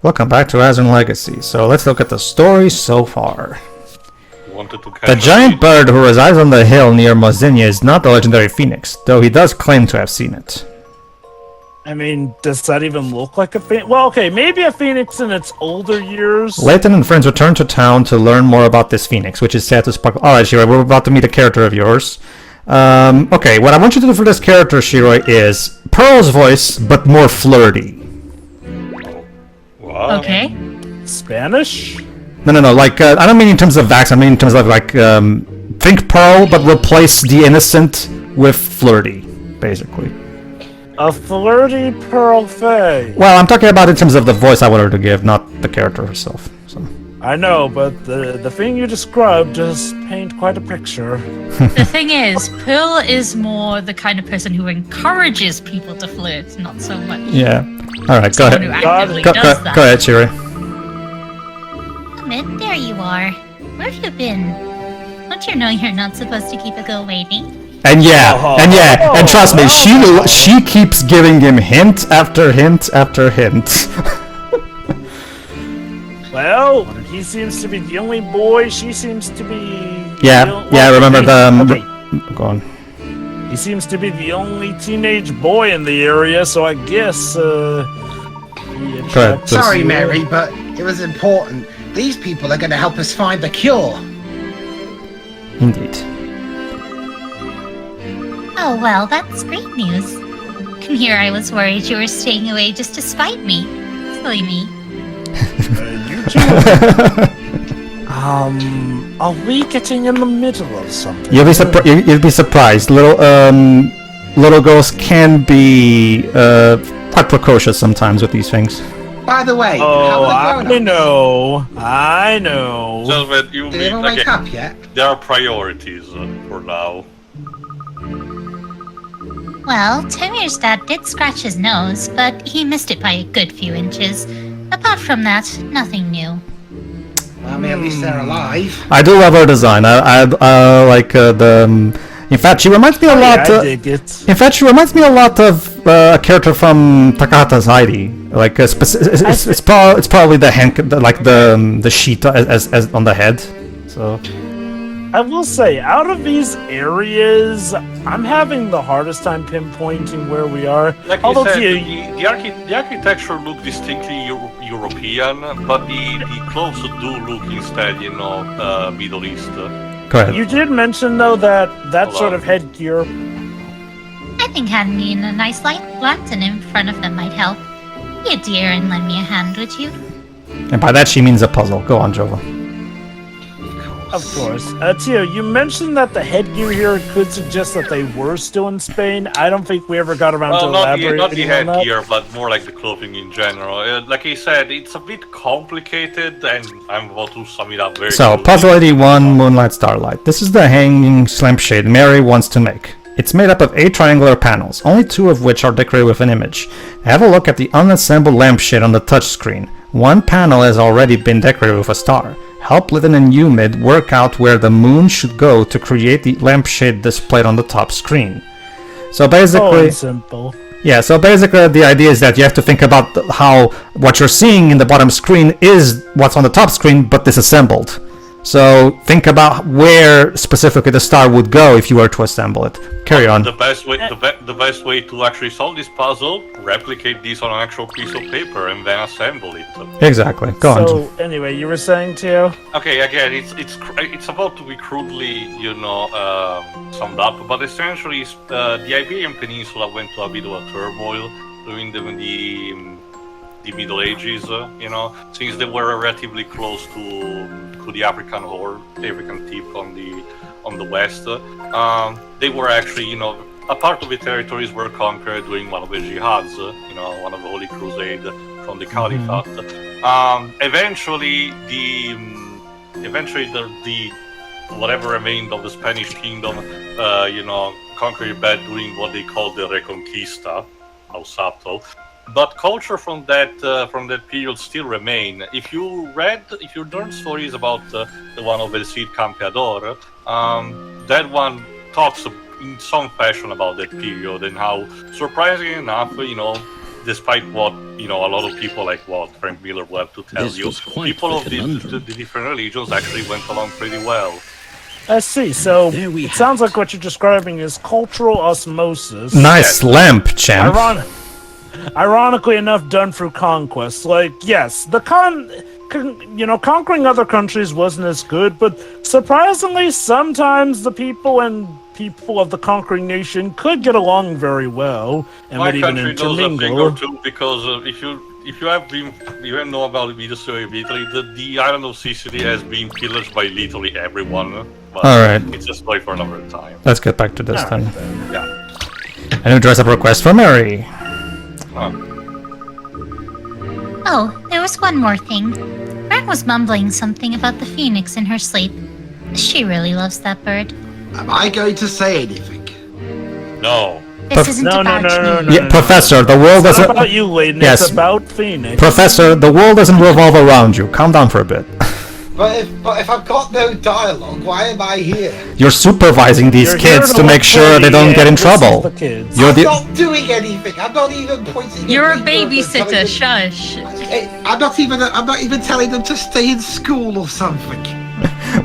Welcome back to Azran Legacy. So let's look at the story so far. The giant bird who resides on the hill near Mosinnia is not the legendary phoenix, though he does claim to have seen it. I mean, does that even look like a phoenix? Well, okay, maybe a phoenix in its older years. Layton and friends return to town to learn more about this phoenix, which is said to sparkle. Alright, Shiroi, we're about to meet a character of yours. Okay, what I want you to do for this character, Shiroi, is Pearl's voice, but more flirty. Wow. Okay. Spanish? No, like, I don't mean in terms of accent, I mean in terms of, like, think Pearl, but replace the innocent with flirty, basically. A flirty Pearl Faye. Well, I'm talking about in terms of the voice I want her to give, not the character herself. So. I know, but the thing you described does paint quite a picture. The thing is, Pearl is more the kind of person who encourages people to flirt, not so much. Yeah. Alright, go ahead. Who actively Go does that. ahead, Shiri. Ahmed, there you are. Where have you been? Don't you know you're not supposed to keep a girl waiting? And trust me, she keeps giving him hint after hint after hint. Well, he seems to be the only boy, she seems to be... Remember the... Go on. He seems to be the only teenage boy in the area, so I guess, Sorry, Mary, but it was important. These people are going to help us find the cure. Indeed. Oh, well, that's great news. Come here, I was worried you were staying away just to spite me. Silly me. You two... are we getting in the middle of something? You'll be surprised. Little girls can be quite precocious sometimes with these things. By the way, oh, I know. Just that you Did they ever wake up yet? There are priorities for now. Well, Tamir's dad did scratch his nose, but he missed it by a good few inches. Apart from that, nothing new. Well, I mean, at least they're alive. I do love her design. I like the. In fact, she reminds me a lot. I dig it. In fact, she reminds me a lot of a character from Takahata's Heidi. Like it's probably the hand, like the sheet as on the head. So. I will say, out of these areas, I'm having the hardest time pinpointing where we are. Like you said, the architecture looks distinctly European, but the clothes do look instead, Middle East. Go ahead. You did mention, though, that sort of headgear. I think having a nice light lantern in front of them might help. Be a dear and lend me a hand, would you? And by that she means a puzzle. Go on, Jova. Of course. Tio, you mentioned that the headgear here could suggest that they were still in Spain. I don't think we ever got around to elaborating not the on that. headgear, but more like the clothing in general. Like I said, it's a bit complicated, and I'm about to sum it up very quickly. Puzzle 81, Moonlight Starlight. This is the hanging lampshade Mary wants to make. It's made up of 8 triangular panels, only 2 of which are decorated with an image. Have a look at the unassembled lampshade on the touchscreen. One panel has already been decorated with a star. Help Layton and Umid work out where the moon should go to create the lampshade displayed on the top screen. So basically... simple. Yeah, so basically the idea is that you have to think about how what you're seeing in the bottom screen is what's on the top screen, but disassembled. So think about where specifically the star would go if you were to assemble it. Carry on. The best way to actually solve this puzzle, replicate this on an actual piece of paper and then assemble it. Exactly. Go on. So anyway, you were saying, Tio? Okay, again, it's about to be crudely, summed up, but essentially the Iberian Peninsula went to a bit of a turmoil during the Middle Ages, since they were relatively close to the African Horn, the African tip on the west. They were actually, a part of the territories were conquered during one of the jihads, one of the Holy Crusade from the Caliphate. Eventually, the whatever remained of the Spanish kingdom, conquered back during what they called the Reconquista. How subtle. But culture from that period still remain. If you learn stories about the one of El Cid Campeador, that one talks in some fashion about that period and how, surprisingly enough, despite what a lot of people like what Frank Miller will have to tell This you, was quite people the of the different religions actually went along pretty well. I see. So There we it have sounds like what you're describing is cultural osmosis. Nice lamp, champ. Ironically enough, done through conquest. Like, yes, conquering other countries wasn't as good, but surprisingly, sometimes the people of the conquering nation could get along very well and My would even country knows a thing or intermingle. two because if you know about the story of Italy, the island of Sicily has been pillaged by literally everyone. But Alright. it's a story for another time. Let's get back to this then. Yeah. A new dress-up request for Mary. Oh, there was one more thing. Fran was mumbling something about the phoenix in her sleep. She really loves that bird. Am I going to say anything? No. This isn't No, about no. you. Yeah, Professor, the world It's doesn't... not about you, Layton. Yes. It's about Phoenix. Professor, the world doesn't revolve around you. Calm down for a bit. But if I've got no dialogue, why am I here? You're supervising these You're here kids to make look sure they pretty, don't get in and this is trouble. the kids. You're I'm the... not doing anything. I'm not even pointing. You're a at people and babysitter, telling shush. them- I'm not even telling them to stay in school or something.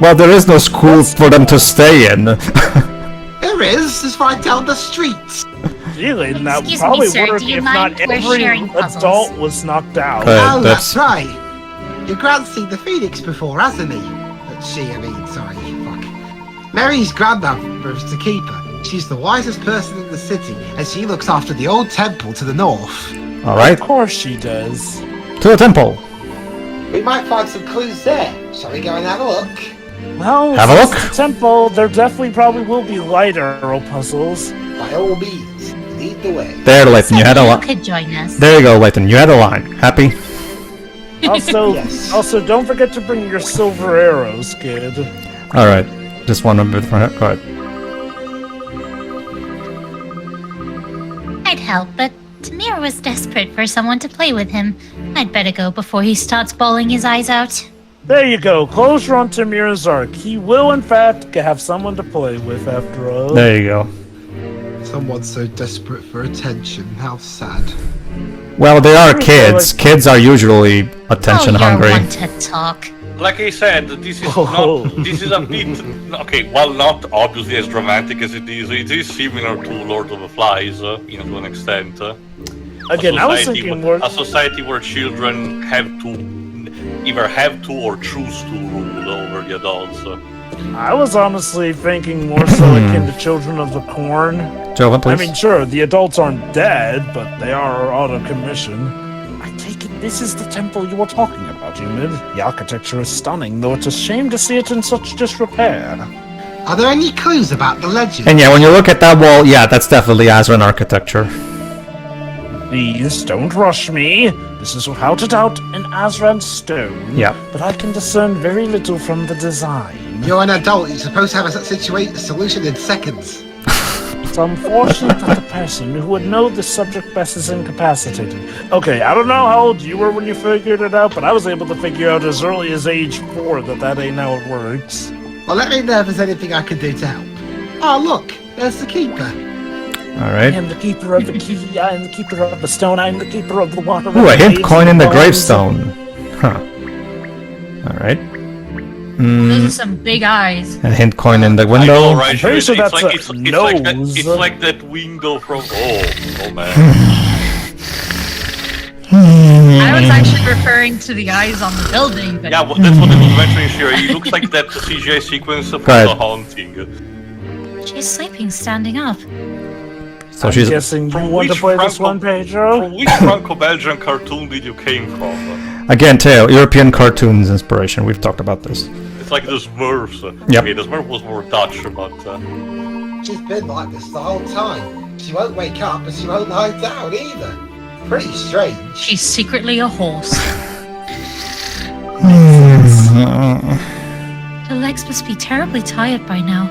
Well, there is no school for them to stay in. There is. It's right down the street. Gee, Layton, that Excuse me, probably sir, work do you if mind? not We're every sharing puzzles. adult was knocked out. Oh, that's- that's right. Your grand's seen the phoenix before, hasn't he? Sorry, fuck. Mary's grandmother is the keeper. She's the wisest person in the city, and she looks after the old temple to the north. Alright, Of course she does. to the temple. We might find some clues there. Shall we go and have a look? Well, Have a since look. the temple, there definitely probably will be lighter puzzles. By all means, lead the way. There, Layton, you had a You line. could join us. There you go, Layton, you had a line. Happy? Also, Yes. also, don't forget to bring your silver arrows, kid. Alright, just one bit for it. Go ahead. I'd help, but Tamir was desperate for someone to play with him. I'd better go before he starts bawling his eyes out. There you go. Closure on Tamir's arc. He will, in fact, have someone to play with after all. There you go. Someone so desperate for attention. How sad. Well, they are kids. Kids are usually attention oh, hungry. you're one to talk. Like I said, this is Oh. not. This is a bit okay. Well, not obviously as dramatic as it is. It is similar to Lord of the Flies, to an extent. Again, I was thinking more. A society where children either have to or choose to rule over the adults. I was honestly thinking more so akin to Children of the Corn. Jovan, I please. mean, sure, the adults aren't dead, but they are out of commission. I take it this is the temple you were talking about, Humid. The architecture is stunning, though it's a shame to see it in such disrepair. Are there any clues about the legend? And yeah, when you look at that wall, yeah, that's definitely Azran architecture. Please, don't rush me. This is without a doubt an Azran stone. Yeah. But I can discern very little from the design. You're an adult. You're supposed to have a solution in seconds. It's unfortunate that the person who would know this subject best is incapacitated. Okay, I don't know how old you were when you figured it out, but I was able to figure out as early as age 4 that ain't how it works. Well, let me know if there's anything I can do to help. Oh, look, there's the keeper. Alright. I am the keeper of the key, I am the keeper of the stone, I am the keeper of the water. Ooh, a hint coin in the Bones. gravestone. Huh. Alright. Those are some big eyes. A hint coin in the I window. know, right? I'm pretty sure It's that's like- a it's like that- nose. It's like that window from. Oh man. I was actually referring to the eyes on the building, but Yeah, well, that's what I was mentioning here. It looks like that CGI sequence from ahead. The Haunting. She's sleeping standing up. So I'm she's guessing you From want to which play this Franco- one, Pedro? From which Franco-Belgian cartoon did you came from? again Teo, European cartoons inspiration. We've talked about this. It's like the Smurfs. Yep. Okay, the Smurf was more Dutch, but She's been like this the whole time. She won't wake up, and she won't lie down either. Pretty strange. she's secretly a horse. Her legs must be terribly tired by now.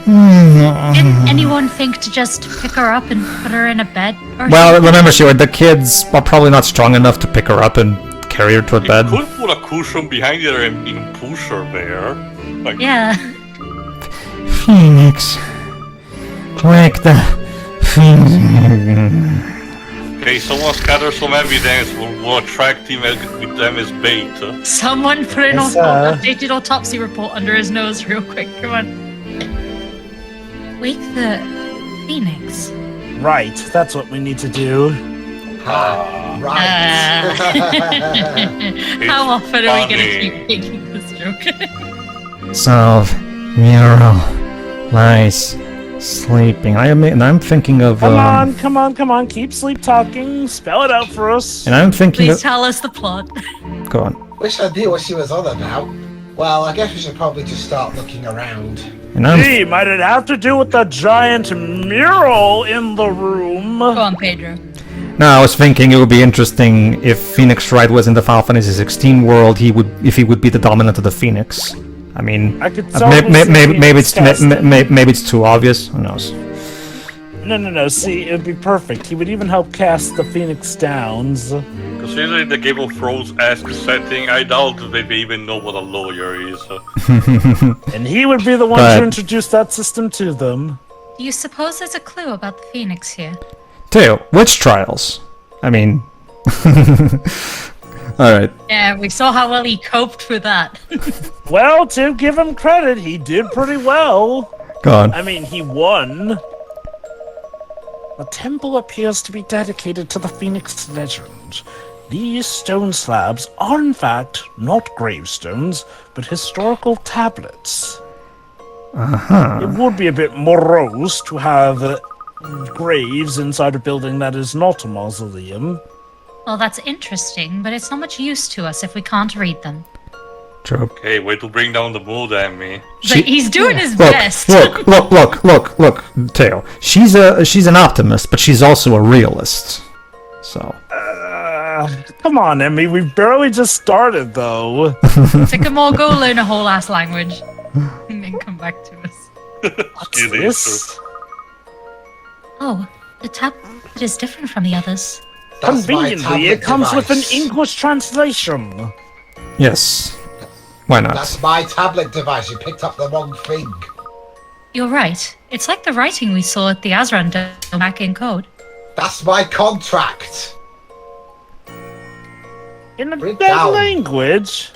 Didn't anyone think to just pick her up and put her in a bed? Or Well, remember, the kids are probably not strong enough to pick her up and carry her to a you bed. could put a cushion behind her and push her there. Like, Yeah. Phoenix. Wake the Phoenix. Okay, someone scatter some evidence. We'll attract him with them as bait. Someone put an Yes, updated autopsy report under his nose real quick. Come on. Wake the Phoenix. Right, that's what we need to do. Right. How often are we gonna funny. keep making this joke? Solve. Mural. Lies. Sleeping. I'm thinking of. Come on. Keep sleep talking. Spell it out for us. And I'm thinking Please of. tell us the plot. Go on. Wish I knew what she was on about. Well, I guess we should probably just start looking around. And I'm. Gee, might it have to do with the giant mural in the room? Go on, Pedro. No, I was thinking it would be interesting if Phoenix Wright was in the Final Fantasy 16 world. If he would be the dominant of the Phoenix. I mean, I could maybe it's too obvious. Who knows? No. See, it would be perfect. He would even help cast the Phoenix Downs. Considering the Game of Thrones-esque setting, I doubt that they even know what a lawyer is. And he would be the one But- to introduce that system to them. Do you suppose there's a clue about the Phoenix here? Teo, witch trials. I mean. Alright, Yeah, we saw how well he coped with that. Well, to give him credit, he did pretty well. go on. I mean, he won. The temple appears to be dedicated to the Phoenix legend. These stone slabs are, in fact, not gravestones, but historical tablets. It would be a bit morose to have graves inside a building that is not a mausoleum. Well, that's interesting, but it's not much use to us if we can't read them. True. Okay, way to bring down the mood, Emmy. But he's doing his Look, best. look, Teo. She's an optimist, but she's also a realist. So. Come on, Emmy, we've barely just started, though. Take him all, go learn a whole ass language. And then come back to us. What's It this? is. Oh, the tablet is different from the others. That's my Conveniently, it tablet comes with an device. English translation. Yes. Why not? That's my tablet device. You picked up the wrong thing. You're right. It's like the writing we saw at the Azran dome back in code. That's my contract. In a Read dead down. language.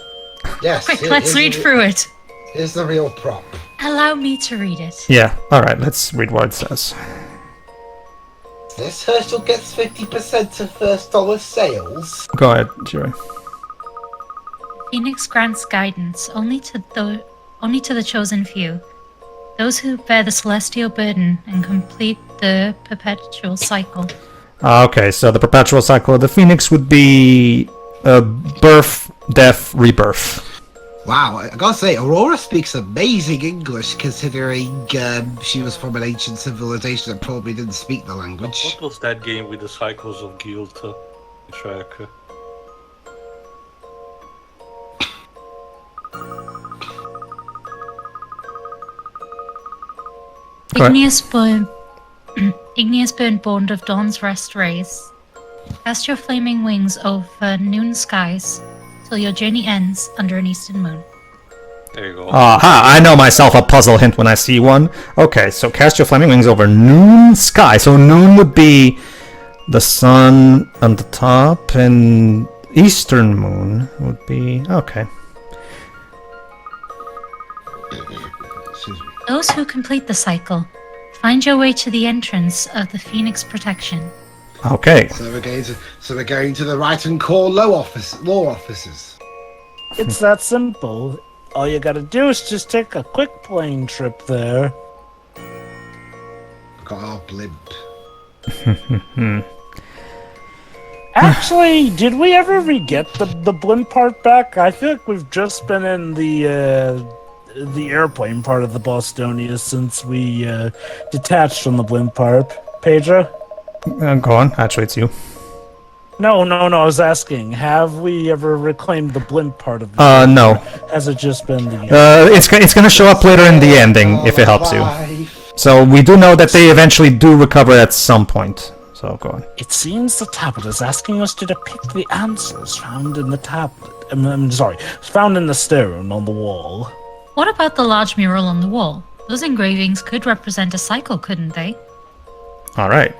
Yes. Quick, let's read through it. Here's the real prop. Allow me to read it. Yeah. All right. Let's read what it says. This Herschel gets 50% of first dollar sales. Go ahead, Jerry. Phoenix grants guidance only to the chosen few, those who bear the celestial burden and complete the perpetual cycle. Okay, so the perpetual cycle of the Phoenix would be birth, death, rebirth. Wow, I gotta say, Aurora speaks amazing English considering she was from an ancient civilization that probably didn't speak the language. What was that game with the cycles of guilt? Track. Correct. Igneous burn bond of dawn's rest rays. Cast your flaming wings over noon skies till your journey ends under an eastern moon. There you go. Aha, I know myself a puzzle hint when I see one. Okay, so cast your flaming wings over noon sky. So noon would be the sun on the top, and eastern moon would be... Okay. Excuse me. Those who complete the cycle, find your way to the entrance of the Phoenix Protection. Okay. So we're going to the right and core law offices. It's that simple. All you gotta do is just take a quick plane trip there. Got our blimp. Actually, did we ever re-get the blimp part back? I feel like we've just been in the airplane part of the Bostonia since we detached from the blimp part. Pedro? Go on. Actually, it's you. No, I was asking, have we ever reclaimed the blimp part of the No. Has it just been the... It's gonna show up later in the ending, if it helps you. Life. So we do know that they eventually do recover at some point. So go on. It seems the tablet is asking us to depict the answers found in the tablet. Found in the stone on the wall. What about the large mural on the wall? Those engravings could represent a cycle, couldn't they? All right.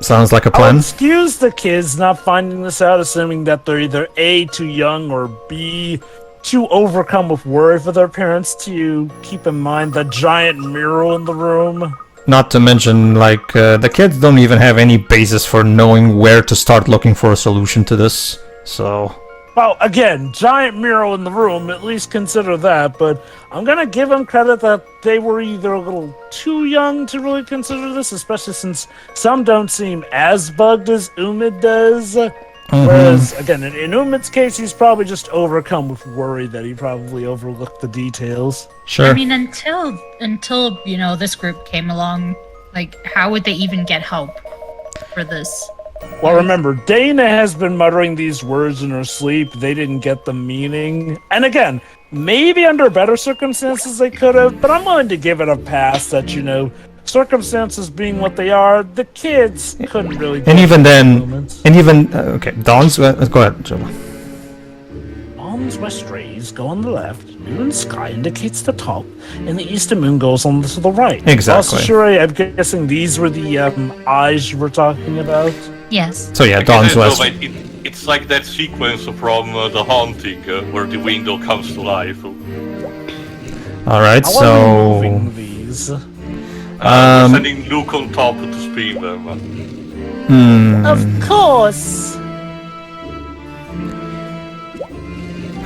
Sounds like a I'll plan. excuse the kids not finding this out, assuming that they're either A, too young, or B, too overcome with worry for their parents to keep in mind the giant mural in the room. Not to mention, like, the kids don't even have any basis for knowing where to start looking for a solution to this. So, Well, again, giant mural in the room, at least consider that, but I'm gonna give them credit that they were either a little too young to really consider this, especially since some don't seem as bugged as Umid does. Whereas, again, in Umid's case, he's probably just overcome with worry that he probably overlooked the details. sure. I mean, until you know, this group came along, like, how would they even get help for this? Well, remember, Dana has been muttering these words in her sleep. They didn't get the meaning. And again, maybe under better circumstances they could have, but I'm willing to give it a pass that, you know, circumstances being what they are, the kids couldn't really... And get even the then, moments. okay, Dawn's, go ahead, Joe. Dawn's west rays go on the left, noon sky indicates the top, and the eastern moon goes on to the right. Exactly. Also, sure, I'm guessing these were the eyes you were talking about? Yes. So yeah, Okay, Dawn's so, west. but it's like that sequence from The Haunting, where the window comes to life. Alright, How are so... we moving these? Sending Luke on top to spin them. Of course!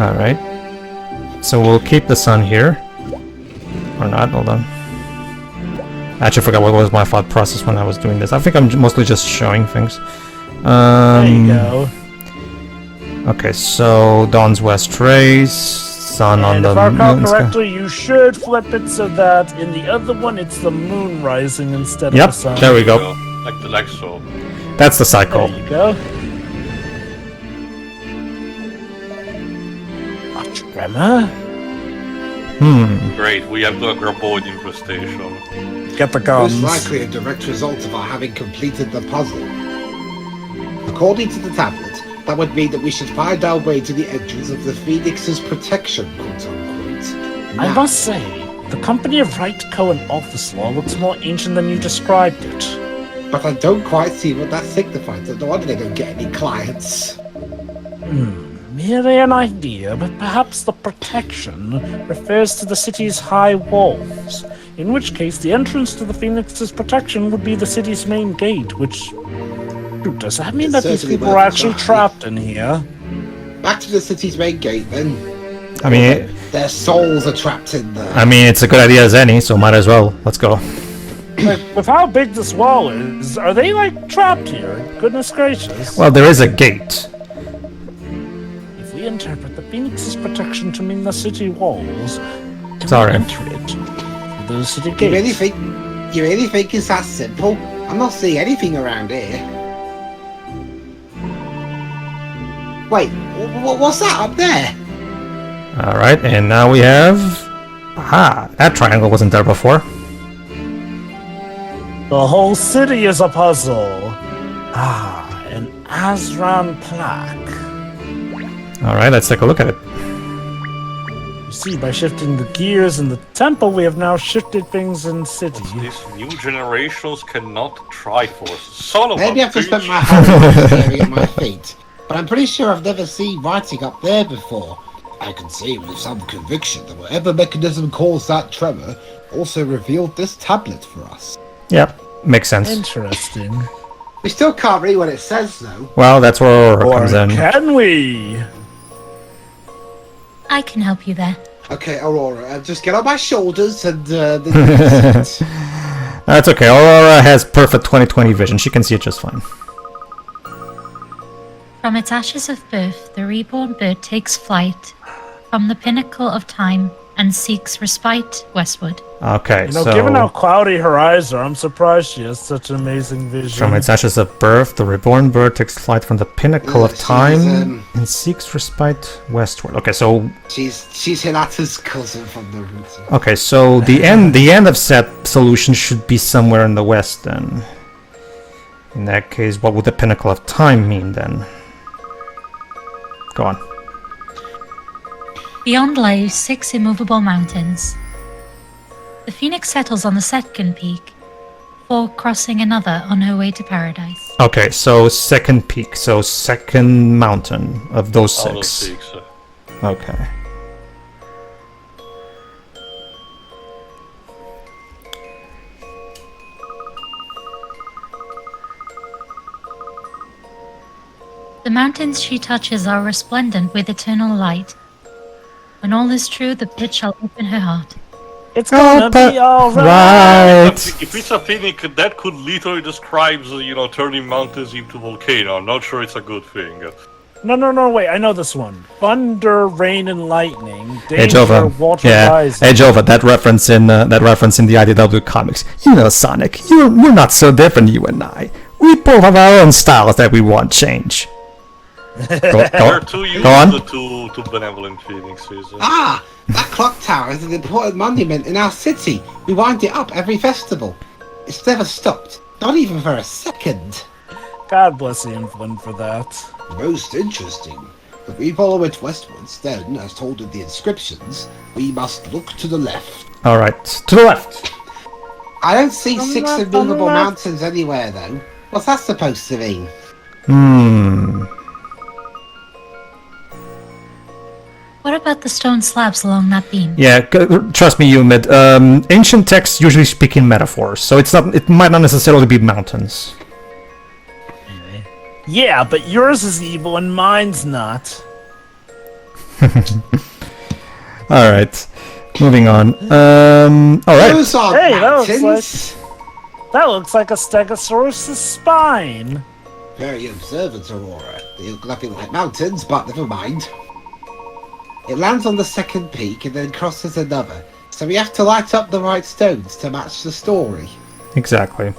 Alright. So we'll keep the sun here. Or not, hold on. I actually forgot what was my thought process when I was doing this. I think I'm mostly just showing things. There you go. Okay, so Dawn's west rays, sun on And the if I recall moon sky. correctly, you should flip it so that in the other one it's the moon rising instead of Yep, the sun. there we go. Like so. That's the cycle. There you go. A tremor? Great, we have the graboid infestation. Get the Most guns. likely a direct result of our having completed the puzzle. According to the tablet, that would mean that we should find our way to the entrance of the Phoenix's protection, quote-unquote. I must say, the company of Wright Cohen Office Law looks more ancient than you described it. But I don't quite see what that signifies. No wonder they don't get any clients. Merely an idea, but perhaps the protection refers to the city's high walls. In which case, the entrance to the Phoenix's protection would be the city's main gate, which... Dude, does that mean It's that these certainly people are worth a actually try. trapped in here? Back to the city's main gate, then. I mean, Their souls are trapped in there. it's a good idea as any, so might as well. Let's go. With how big this wall is, are they, like, trapped here? Goodness gracious. Well, there is a gate. If we interpret the Phoenix's protection to mean the city walls, can Sorry. we enter it through the city You really gate? think it's that simple? I'm not seeing anything around here. Wait, what's that up there? Alright, and now we have... Aha, that triangle wasn't there before. The whole city is a puzzle. Ah, an Azran plaque. Alright, let's take a look at it. You see, by shifting the gears in the temple, we have now shifted things in city. These new generations cannot Triforce. Son of Maybe a I've just bitch. spent my whole life staring at my feet, but I'm pretty sure I've never seen writing up there before. I can say with some conviction that whatever mechanism caused that tremor also revealed this tablet for us. Yep, makes sense. Interesting. We still can't read what it says, though. Well, that's where Aurora Or comes in. can we? I can help you there. Okay, Aurora, just get on my shoulders and That's okay, Aurora has perfect 20/20 vision. She can see it just fine. From its ashes of birth, the reborn bird takes flight from the pinnacle of time and seeks respite westward. Okay, You know, so... given how cloudy her eyes are, I'm surprised she has such amazing vision. From its ashes of birth, the reborn bird takes flight from the pinnacle of She's, time and seeks respite westward. Okay, so she's Hinata's cousin from the roots. okay, so the end of set solution should be somewhere in the west then. In that case, what would the pinnacle of time mean then? Go on. Beyond lie 6 immovable mountains. The phoenix settles on the second peak, before crossing another on her way to paradise. Okay, so second peak, so second mountain of those Out of 6. 6. Okay. The mountains she touches are resplendent with eternal light. When all is true, the pit shall open her heart. It's gonna be alright. If it's a thing, that could literally describe, turning mountains into volcano. I'm not sure it's a good thing. No, wait, I know this one. Thunder, rain, and lightning. Hey Danger, Jova, water yeah. rising. Hey Jova, that reference in the IDW comics. You know, Sonic, we're not so different, you and I. We both have our own styles that we want change. They're too used Go on. to benevolent feelings. Ah, that clock tower is an important monument in our city. We wind it up every festival. It's never stopped, not even for a second. God bless the infant for that. Most interesting. If we follow it westwards, then, as told in the inscriptions, we must look to the left. Alright, to the left. I don't see On the 6 left, on the immovable left. mountains anywhere, though. What's that supposed to mean? What about the stone slabs along that beam? Yeah, trust me, Umid. Ancient texts usually speak in metaphors, so it might not necessarily be mountains. Yeah, but yours is evil and mine's not. Alright, moving on. Alright. Those are Hey, mountains! That looks like a Stegosaurus's spine. Very observant, Aurora. They look nothing like mountains, but never mind. It lands on the second peak and then crosses another, so we have to light up the right stones to match the story. Exactly.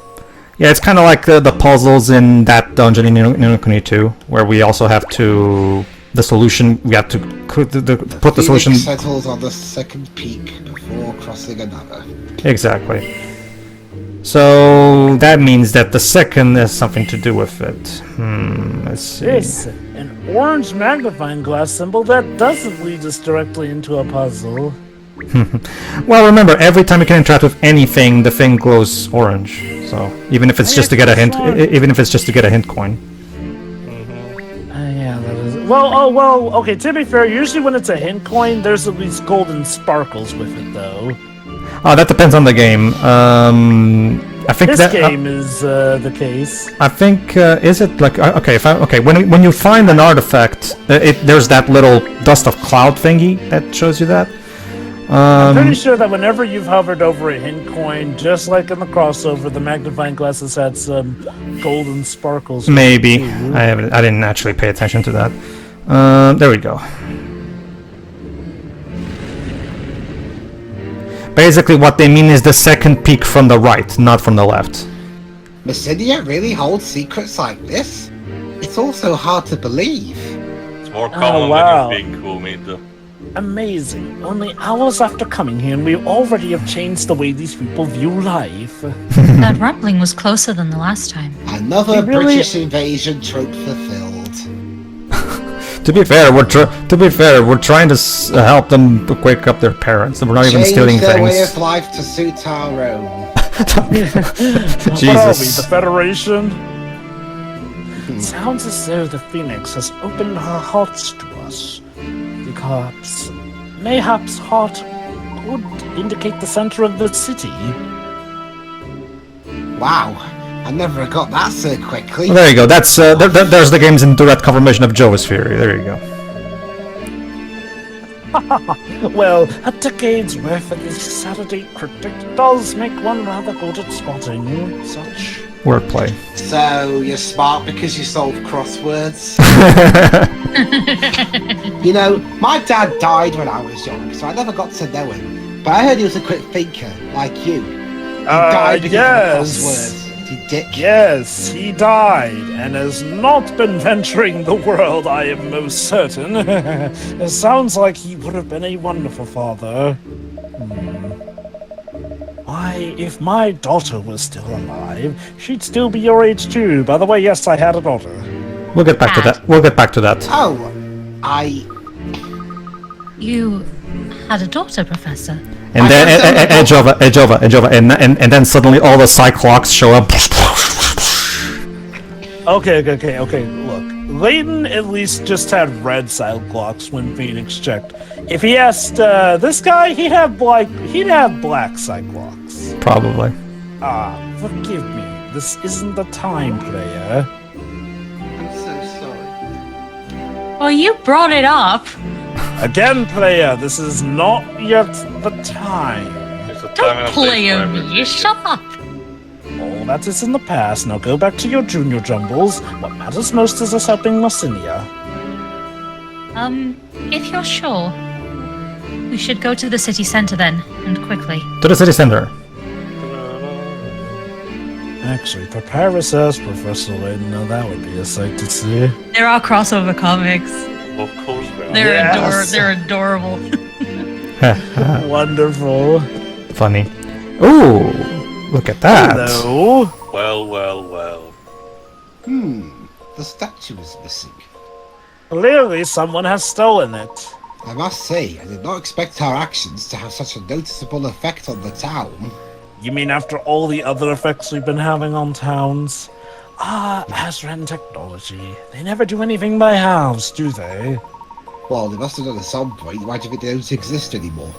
Yeah, it's kind of like the puzzles in that dungeon in Ninokuni 2, where we also have to... The solution, we have to put the solution... Phoenix settles on the second peak before crossing another. Exactly. So that means that the second has something to do with it. Let's see. This, an orange magnifying glass symbol that doesn't lead us directly into a puzzle. Well, remember, every time you can interact with anything, the thing glows orange. So even if it's just to get a hint, even if it's just to get a hint coin. Yeah, that is. Well, okay. To be fair, usually when it's a hint coin, there's at least golden sparkles with it, though. Oh, that depends on the game. I think This that game is the case. I think is it like okay? When you find an artifact, there's that little dust of cloud thingy that shows you that. I'm pretty sure that whenever you've hovered over a hint coin, just like in the crossover, the magnifying glass has had some golden sparkles. Maybe I didn't actually pay attention to that. There we go. Basically, what they mean is the second peak from the right, not from the left. Mosinnia really holds secrets like this? It's also hard to believe. It's more common wow. than you think, Umid. Amazing. Only hours after coming here, and we already have changed the way these people view life. That rumbling was closer than the last time. Another They really- British invasion trope fulfilled. To be fair, we're trying to help them wake up their parents, and we're not even Change stealing their way things. of life to suit our own. What are we, the Jesus. Federation? Sounds as though the Phoenix has opened her heart to us. Mayhaps heart could indicate the center of the city. Wow, I never got that so quickly. Well, there you go. That's there's the game's indirect confirmation of Joe's theory. There you go. Well, a decade's worth of this Saturday critic does make one rather good at spotting such. Wordplay. So, you're smart because you solve crosswords? You know, my dad died when I was young, so I never got to know him. But I heard he was a quick thinker, like you. He died because yes. of crosswords, you dick. Yes, he died, and has not been venturing the world, I am most certain. It sounds like he would have been a wonderful father. Why, if my daughter was still alive, she'd still be your age too. By the way, yes, I had a daughter. We'll get back to that. We'll get back to that. Oh, You had a daughter, Professor? And then edge over, and then suddenly all the Cyclops show up. Okay. Look, Layton at least just had red Cyclops when Phoenix checked. If he asked this guy, he'd have black Cyclops. Probably. Forgive me. This isn't the time, player. I'm so sorry. Well, you brought it up. Again, player, this is not yet the time. It's a time Don't and a place play for on me. everything. Shut up. All that is in the past. Now go back to your junior jumbles. What matters most is us helping Mosinnia. If you're sure, we should go to the city center then, and quickly. To the city center. Actually, prepare yourselves, Professor Layton. Now that would be a sight to see. There are crossover comics. Of course we are. They're adorable. Wonderful. Funny. Ooh, look at that. Hello. Well. The statue is missing. Clearly, someone has stolen it. I must say, I did not expect our actions to have such a noticeable effect on the town. You mean after all the other effects we've been having on towns? Azran technology. They never do anything by halves, do they? Well, they must have done at some point. Why do you think they don't exist anymore?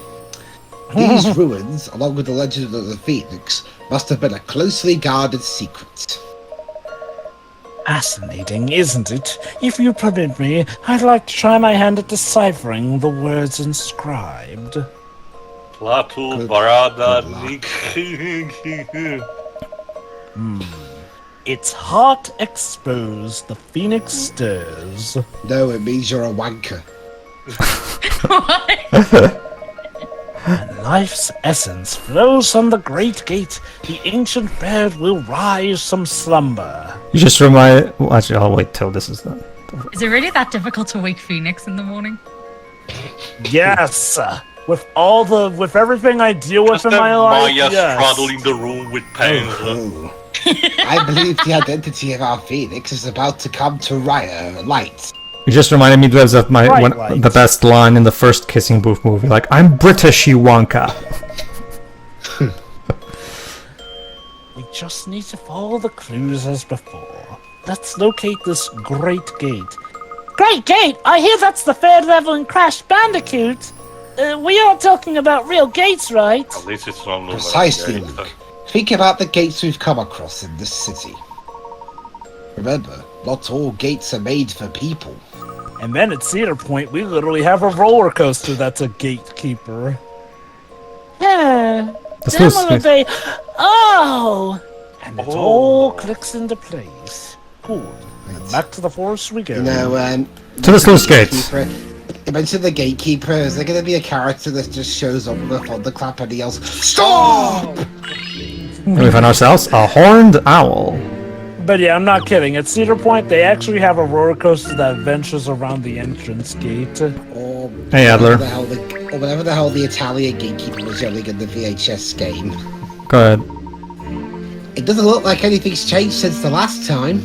These ruins, along with the legend of the Phoenix, must have been a closely guarded secret. Fascinating, isn't it? If you permit me, I'd like to try my hand at deciphering the words inscribed. Platu Good Barada Its heart exposed, the phoenix stirs. No, it means you're a wanker. And life's essence flows from the great gate. The ancient bird will rise from slumber. You just remind. Well, actually, I'll wait till this is done. Is it really that difficult to wake Phoenix in the morning? Yes! With everything I deal with Just in have my life, Maya yes. straddling the room with pens. Oh. I believe the identity of our Phoenix is about to come to light. You just reminded me, Dwebs, of the best line in the first Kissing Booth movie. Like, I'm British, you Wonka. We just need to follow the clues as before. Let's locate this great gate. Great gate? I hear that's the third level in Crash Bandicoot. We are talking about real gates, right? At least it's not Precisely, Luke. Think about the gates we've come across in this city. Remember, not all gates are made for people. And then at Cedar Point, we literally have a roller coaster that's a gatekeeper. Yeah. Oh! And it all clicks into place. Cool. And back to the forest we go. You know, To the sluice gates. You mentioned the gatekeeper. Is there going to be a character that just shows up with a thunderclap and he yells, "Stop!" And we find ourselves a horned owl. But yeah, I'm not kidding. At Cedar Point, they actually have a roller coaster that ventures around the entrance gate. Or Hey, Adler. whatever the hell the Italian gatekeeper was yelling in the VHS game. Go ahead. It doesn't look like anything's changed since the last time.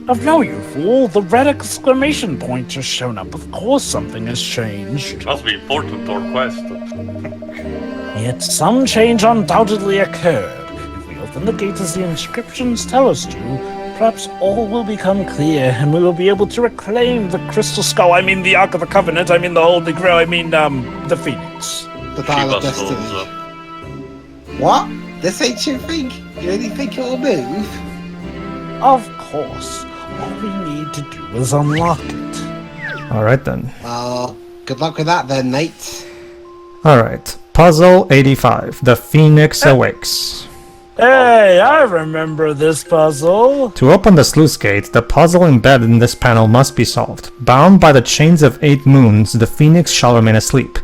Of no, you fool. The red exclamation point just shown up. Of course something has changed. Must be important to our quest. Yet some change undoubtedly occurred. If we open the gate as the inscriptions tell us to, perhaps all will become clear, and we will be able to reclaim the Crystal Skull. I mean the Ark of the Covenant. I mean the Holy Grail. I mean, the Phoenix. The Dial of Shiva Destiny. souls, What? This ain't your thing? You really think it'll move? Of course. All we need to do is unlock it. Alright then. Well, good luck with that then, Nate. Alright. Puzzle 85. The Phoenix Awakes. Hey, I remember this puzzle. To open the sluice gate, the puzzle embedded in this panel must be solved. Bound by the chains of 8 moons, the Phoenix shall remain asleep.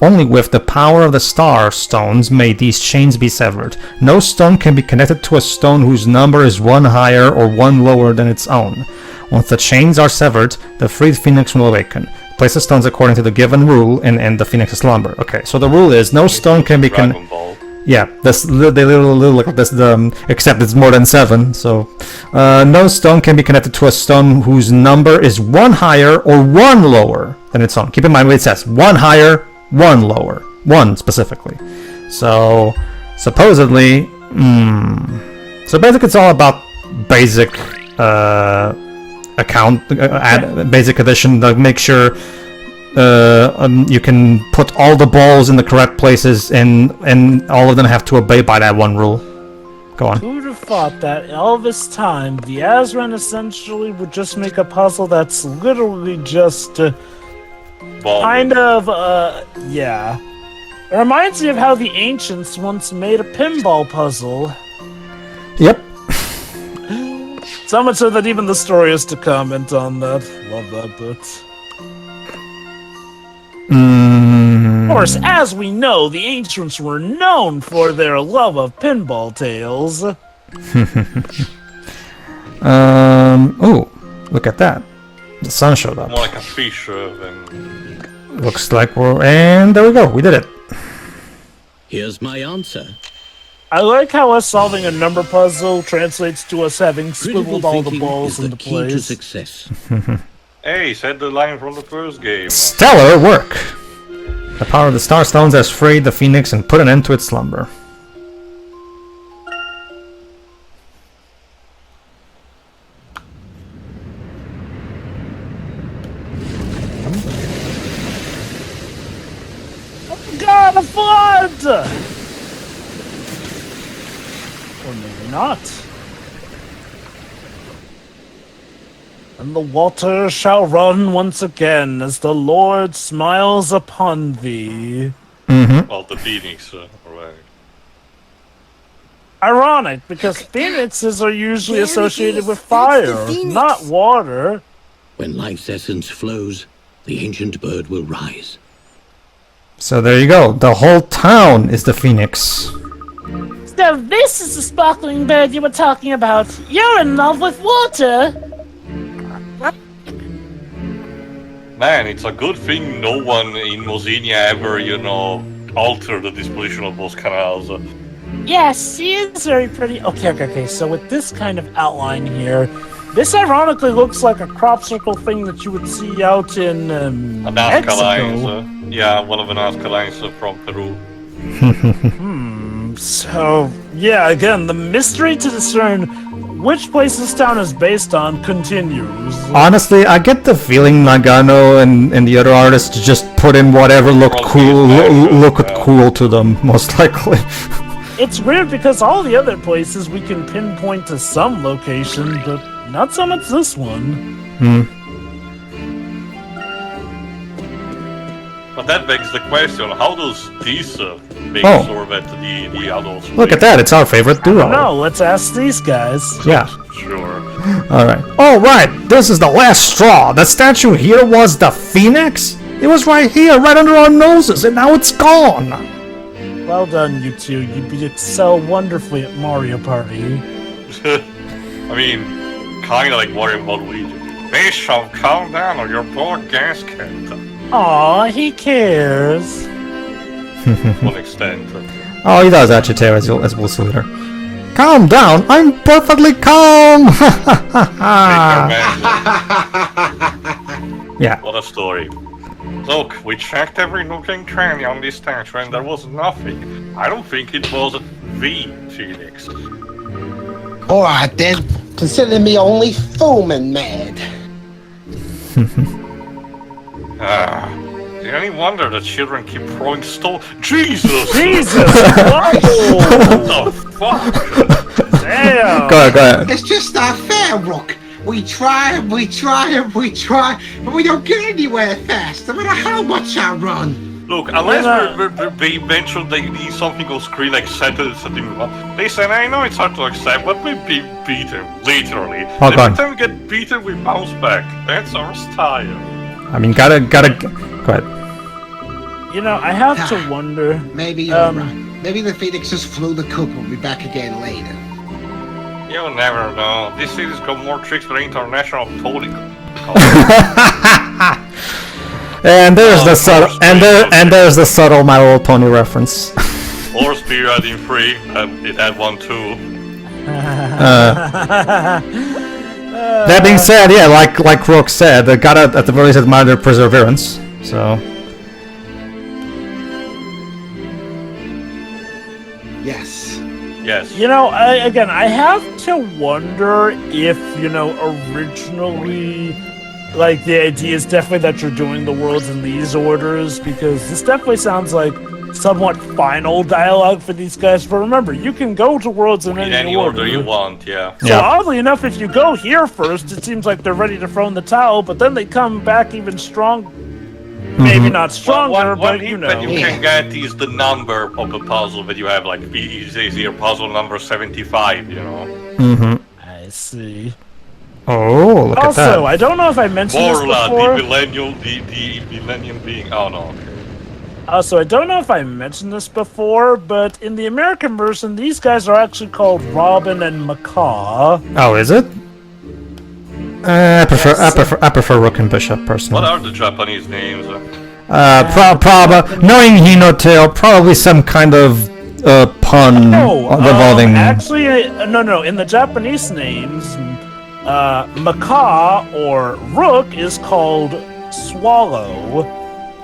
Only with the power of the star stones may these chains be severed. No stone can be connected to a stone whose number is 1 higher or 1 lower than its own. Once the chains are severed, the freed Phoenix will awaken. Place the stones according to the given rule and end the Phoenix's slumber. Okay, so the rule is no stone can be Dragon Ball. Yeah, this they little like this. Except it's more than 7. So, no stone can be connected to a stone whose number is 1 higher or 1 lower than its own. Keep in mind what it says: 1 higher, 1 lower, 1 specifically. So, supposedly, so basically, it's all about basic basic addition to make sure you can put all the balls in the correct places, and all of them have to obey by that one rule. Go on. Who'd have thought that all this time, the Azran essentially would just make a puzzle that's literally just kind of, yeah. It reminds me of how the ancients once made a pinball puzzle. Yep. So much so that even the story has to comment on that. Love that bit. Of course, as we know, the ancients were known for their love of pinball tales. Oh, look at that. The sun showed up. More like a fish than... Looks like we're... And there we go, we did it. Here's my answer. I like how us solving a number puzzle translates to us having Critical swiveled all the thinking balls is the into key to place. success. Hey, said the line from the first game. Stellar work! The power of the Starstones has freed the Phoenix and put an end to its slumber. Oh God, a flood! Or maybe not. And the water shall run once again as the Lord smiles upon thee. Well, the Phoenix, right. Ironic, because phoenixes are usually There it associated is. with That's fire, the phoenix. not water. When life's essence flows, the ancient bird will rise. So there you go. The whole town is the Phoenix. So this is the sparkling bird you were talking about. You're in love with water. Man, it's a good thing no one in Mosinnia ever, altered the disposition of those canals. Yes, She is very pretty. Okay. So with this kind of outline here, this ironically looks like a crop circle thing that you would see out in A Nazca Mexico. lines, yeah, one of the Nazca lines from Peru. So, yeah, again, the mystery to discern which place this town is based on continues. Honestly, I get the feeling Nagano and the other artists just put in whatever looked cool to them, most likely. It's weird because all the other places we can pinpoint to some location, but not so much this one. But that begs the question, how does this big Oh. sorbet the adults Look at that, it's our favorite duo. No, let's ask these guys. Yeah. Sure. Alright. Alright, this is the last straw. The statue here was the Phoenix? It was right here, right under our noses, and now it's gone. Well done, you two. You excel wonderfully at Mario Party. I mean, kinda like Wario and Luigi. They shall calm down or your poor gasket. Aw, he cares. To an extent. Oh, he does agitate as we'll see later. Calm down, I'm perfectly calm! Yeah. What a story. Look, we checked every nook and cranny on this statue and there was nothing. I don't think it was the Phoenix. Alright then, consider me only foaming mad. Any wonder the children keep throwing stone. Jesus! Jesus! What the fuck? Damn! Go ahead. It's just not fair, Rook. We try, but we don't get anywhere fast, no matter how much I run. Look, unless they mentioned they need something on screen like sentence something. Listen, I know it's hard to accept, but we've been beaten, literally. Hold on. Every time we get beaten, we bounce back. That's our style. I mean, gotta... Go ahead. You know, I have to wonder. Maybe you're right. Maybe the Phoenix just flew the coop. We'll be back again later. You'll never know. This city's got more tricks than international tolling. And there's the subtle... And there's the subtle My Little Pony reference. Horse beer I didn't free. It had one too. That being said, yeah, like Rook said, they gotta at the very least admire their perseverance. So Yes. You know, I have to wonder if, originally, like, the idea is definitely that you're doing the worlds in these orders, because this definitely sounds like somewhat final dialogue for these guys. But remember, you can go to worlds in In any order you want, yeah. So oddly enough, if you go here first, it seems like they're ready to throw in the towel, but then they come back even strong. Maybe not stronger, one but hint that you can get is the number of a puzzle that you have, like is here puzzle number 75, I see. Oh, look at that. Also, I don't know if I mentioned this Borla, before. the millennium being. Oh no. Also, I don't know if I mentioned this before, but in the American version, these guys are actually called Robin and Macaw. Oh, is it? I prefer Rook and Bishop personally. What are the Japanese names? Knowing Hinotale, probably some kind of pun revolving. Actually, no. In the Japanese names, Macaw or Rook is called Swallow,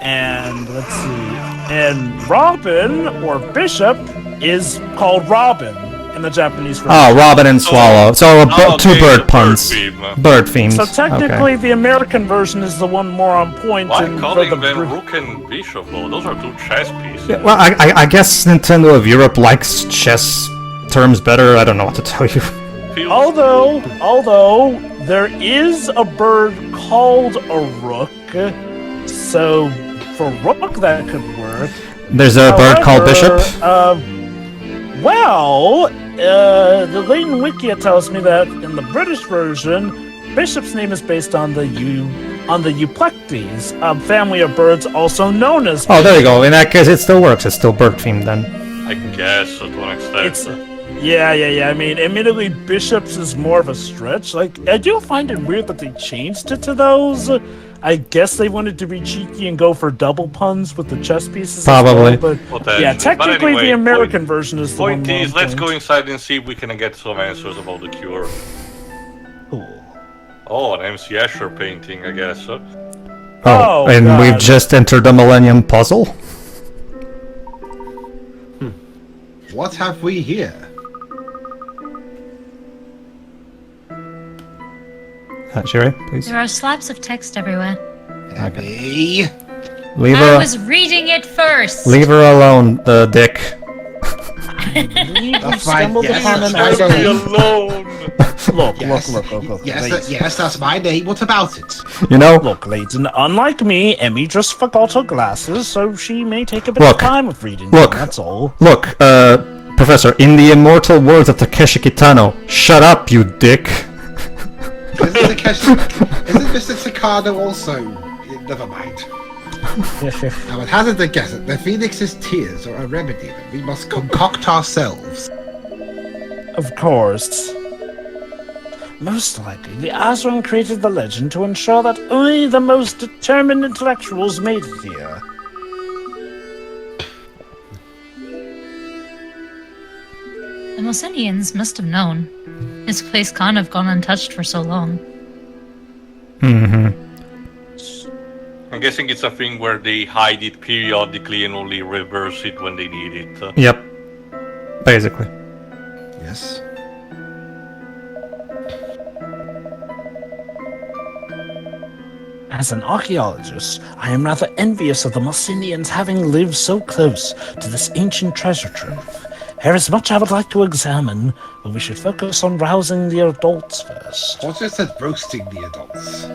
and let's see, and Robin or Bishop is called Robin in the Japanese version. Oh, Robin and Swallow. So two bird puns. Bird themes. So technically, the American version is the one more on point. Why and calling for the them Rook and Bishop though? Those are two chess pieces. Yeah, well, I guess Nintendo of Europe likes chess terms better. I don't know what to tell you. Although there is a bird called a rook, so for rook that could work. There's a bird called Bishop. The Layton Wikia tells me that in the British version, Bishop's name is based on the Euplectes, family of birds also known as. Oh, there you go. In that case, it still works. It's still bird themed then. I guess to an extent. Yeah. I mean, admittedly, Bishops is more of a stretch. Like, I do find it weird that they changed it to those. I guess they wanted to be cheeky and go for double puns with the chess pieces. Probably. But yeah, technically the American version is the one. Point is, let's go inside and see if we can get some answers about the cure. Cool. Oh, an MC Escher painting, I guess. Oh, and God. we've just entered the Millennium Puzzle. What have we here? Sherry, please. There are slabs of text everywhere. Abby. Leave I her. was reading it first. Leave her alone, the dick. That's fine. Yes, that's my Leave me name. alone! Look. Yes, that's my name. What about it? You know. Look, Layton, unlike me, Emmy just forgot her glasses, so she may take a bit Look. of time with reading Look. them, that's all. Look, Professor, in the immortal words of Takeshi Kitano, shut up, you dick. Isn't Mr. Takano also? Never mind. I would hazard a guess that the Phoenix's tears are a remedy that we must concoct ourselves. Of course. Most likely, the Azran created the legend to ensure that only the most determined intellectuals made it here. The Mosinnians must have known. This place can't have gone untouched for so long. I'm guessing it's a thing where they hide it periodically and only reverse it when they need it. Yep. Basically. Yes. As an archaeologist, I am rather envious of the Mosinnians having lived so close to this ancient treasure trove. There is much I would like to examine, but we should focus on rousing the adults first. What just said roasting the adults?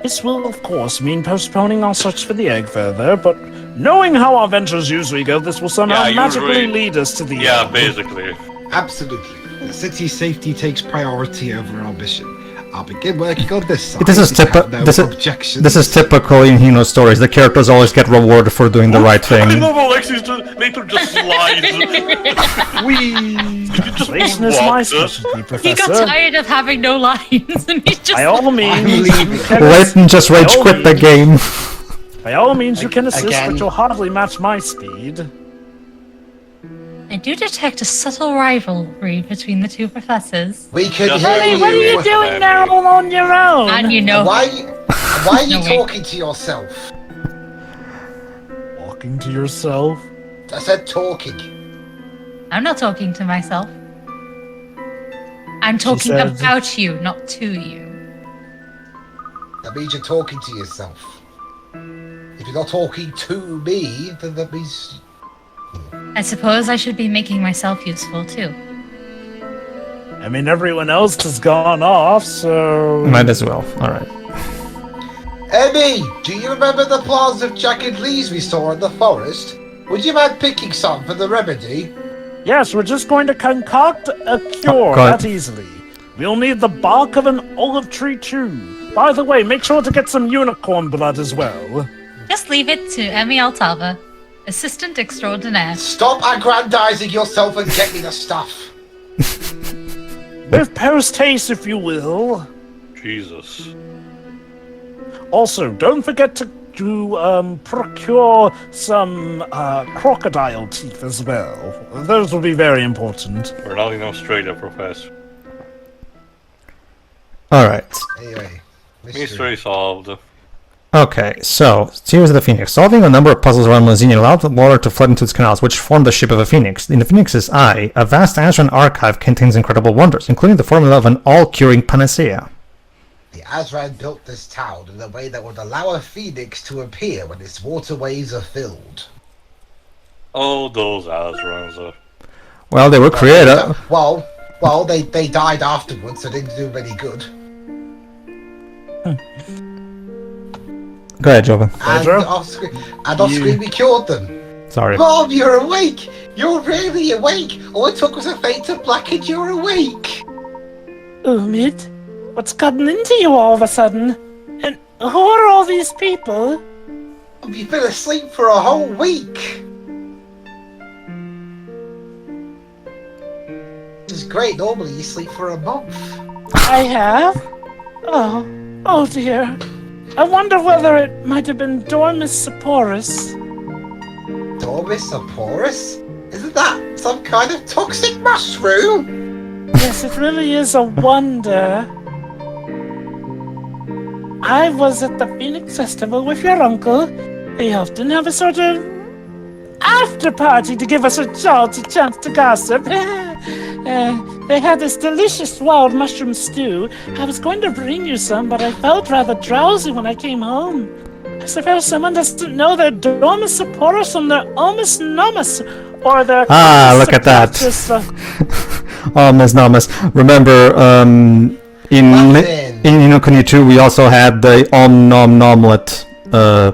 This will, of course, mean postponing our search for the egg further, but knowing how our ventures usually go, this will somehow magically lead us to the egg. Basically. Absolutely. The city's safety takes priority over our mission. I'll begin working on this side. This is typical in Hino stories. The characters always get rewarded for doing the right I thing. love Alexis later just slides. Layton is my specialty, Professor. He got tired of having no lines, and he just. By all means, Layton just rage quit the game. By all means, you can assist, Again. but you'll hardly match my speed. I do detect a subtle rivalry between the two professors. We can Just- hear Hey, you. what are you doing now all on your own? And you know. Why are you No way. talking to yourself? Walking to yourself? I said talking. I'm not talking to myself. I'm talking said- about you, not to you. That means you're talking to yourself. If you're not talking to me, then that means... I suppose I should be making myself useful too. I mean, everyone else has gone off, so... Might as well. Alright. Emmy, do you remember the plants of Jack and Lee's we saw in the forest? Would you mind picking some for the remedy? Yes, we're just going to concoct a cure God. that easily. We'll need the bark of an olive tree too. By the way, make sure to get some unicorn blood as well. Just leave it to Emmy Altava, assistant extraordinaire. Stop aggrandizing yourself and get me the stuff. With post haste, if you will. Jesus. Also, don't forget to procure some crocodile teeth as well. Those will be very important. We're not in Australia, Professor. Alright. Anyway, Mystery solved. Okay, so, Tears of the Phoenix. Solving a number of puzzles around Mosinnia allowed the water to flood into its canals, which formed the shape of a phoenix. In the phoenix's eye, a vast Azran archive contains incredible wonders, including the formula of an all-curing panacea. The Azran built this town in a way that would allow a phoenix to appear when its waterways are filled. Oh, those Azrans. Well, they were created... Well, they died afterwards, so they didn't do them any good. Go ahead, Joven. And Pedro? off-screen we cured them. Sorry. Mom, you're awake! You're really awake! All it took was a faint to black and you're awake! Umid, what's gotten into you all of a sudden? And who are all these people? You've been asleep for a whole week! This is great, normally you sleep for a month. I have? Oh dear. I wonder whether it might have been Dormus Saporus. Dormus Saporus? Isn't that some kind of toxic mushroom? Yes, it really is a wonder. I was at the Phoenix Festival with your uncle. They often have a sort of after party to give us a jolty chance to gossip. They had this delicious wild mushroom stew. I was going to bring you some, but I felt rather drowsy when I came home. I suppose someone doesn't know their Dormus Saporus from their Omus Nomus, or their... Look at that. Oh, Ms. Nomus. Remember, in Inokuni 2, we also had the Om Nom Nomlet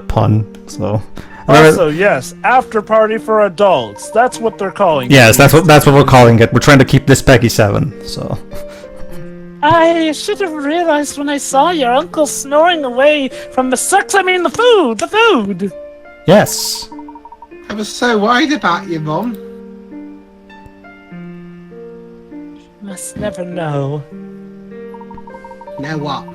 pun, so... Also, yes, after party for adults. That's what they're calling it. Yes, that's what we're calling it. We're trying to keep this PEGI 7, so... I should have realized when I saw your uncle snoring away from the sex, the food! Yes. I was so worried about you, Mom. Must never know. Know what?